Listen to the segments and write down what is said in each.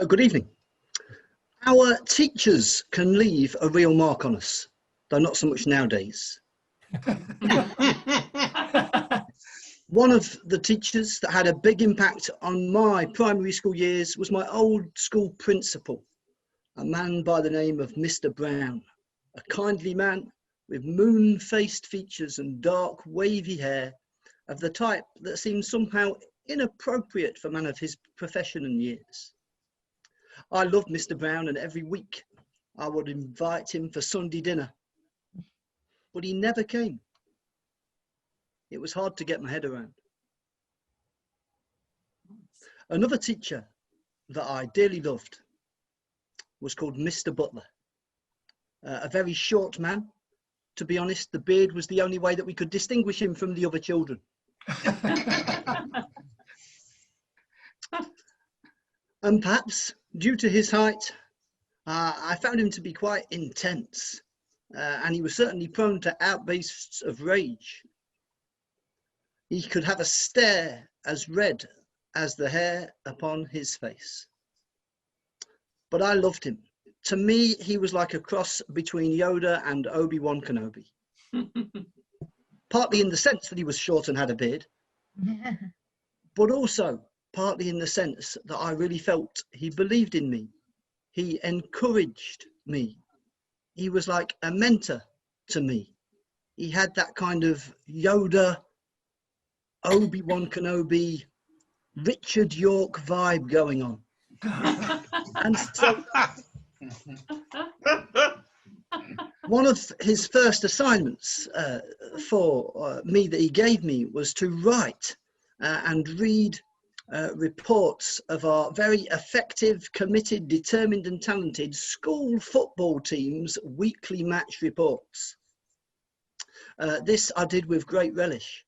Good evening. Our teachers can leave a real mark on us, though not so much nowadays. One of the teachers that had a big impact on my primary school years was my old school principal, a man by the name of Mr. Brown, a kindly man with moon-faced features and dark wavy hair of the type that seemed somehow inappropriate for a man of his profession and years. I loved Mr. Brown, and every week I would invite him for Sunday dinner, but he never came. It was hard to get my head around. Another teacher that I dearly loved was called Mr. Butler, a very short man. To be honest, the beard was the only way that we could distinguish him from the other children. And perhaps due to his height, I found him to be quite intense, and he was certainly prone to outbursts of rage. He could have a stare as red as the hair upon his face. But I loved him. To me, he was like a cross between Yoda and Obi-Wan Kenobi. Partly in the sense that he was short and had a beard, but also partly in the sense that I really felt he believed in me. He encouraged me. He was like a mentor to me. He had that kind of Yoda, Obi-Wan Kenobi, Richard York vibe going on. And so one of his first assignments for me that he gave me was to write and read reports of our very effective, committed, determined and talented school football team's weekly match reports. This I did with great relish.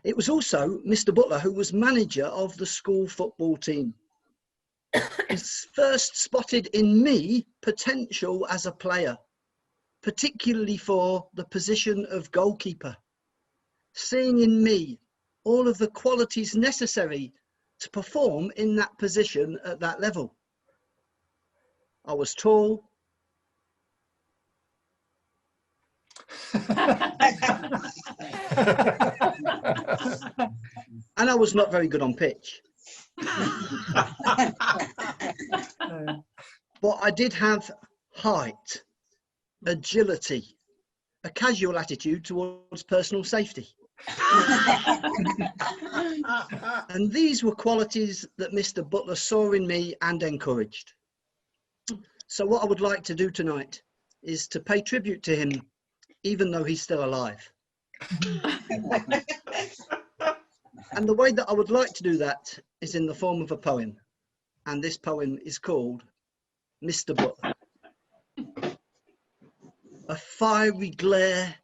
It was also Mr. Butler who was manager of the school football team. He first spotted in me potential as a player, particularly for the position of goalkeeper, seeing in me all of the qualities necessary to perform in that position at that level. I was tall. And I was not very good on pitch. But I did have height, agility, a casual attitude towards personal safety. And these were qualities that Mr. Butler saw in me and encouraged. So what I would like to do tonight is to pay tribute to him, even though he's still alive. And the way that I would like to do that is in the form of a poem. And this poem is called Mr. Butler. A fiery glare,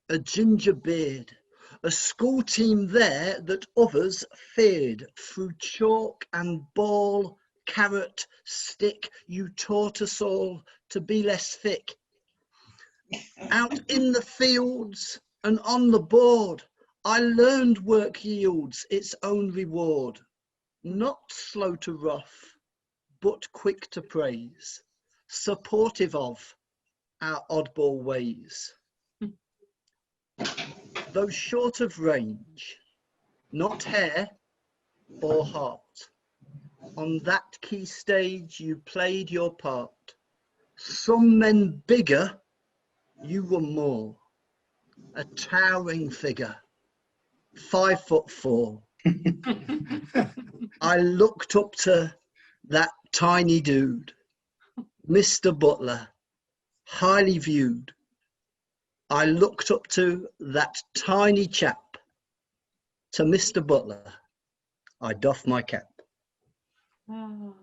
a ginger beard, a school team there that others feared. Through chalk and ball, carrot, stick, you taught us all to be less thick. Out in the fields and on the board, I learned work yields its own reward. Not slow to wrath, but quick to praise, supportive of our oddball ways. Though short of range, not hair or heart, on that key stage you played your part. Some men bigger, you were more, a towering figure, 5'4". I looked up to that tiny dude, Mr. Butler, highly viewed. I looked up to that tiny chap. To Mr. Butler, I doff my cap. Oh.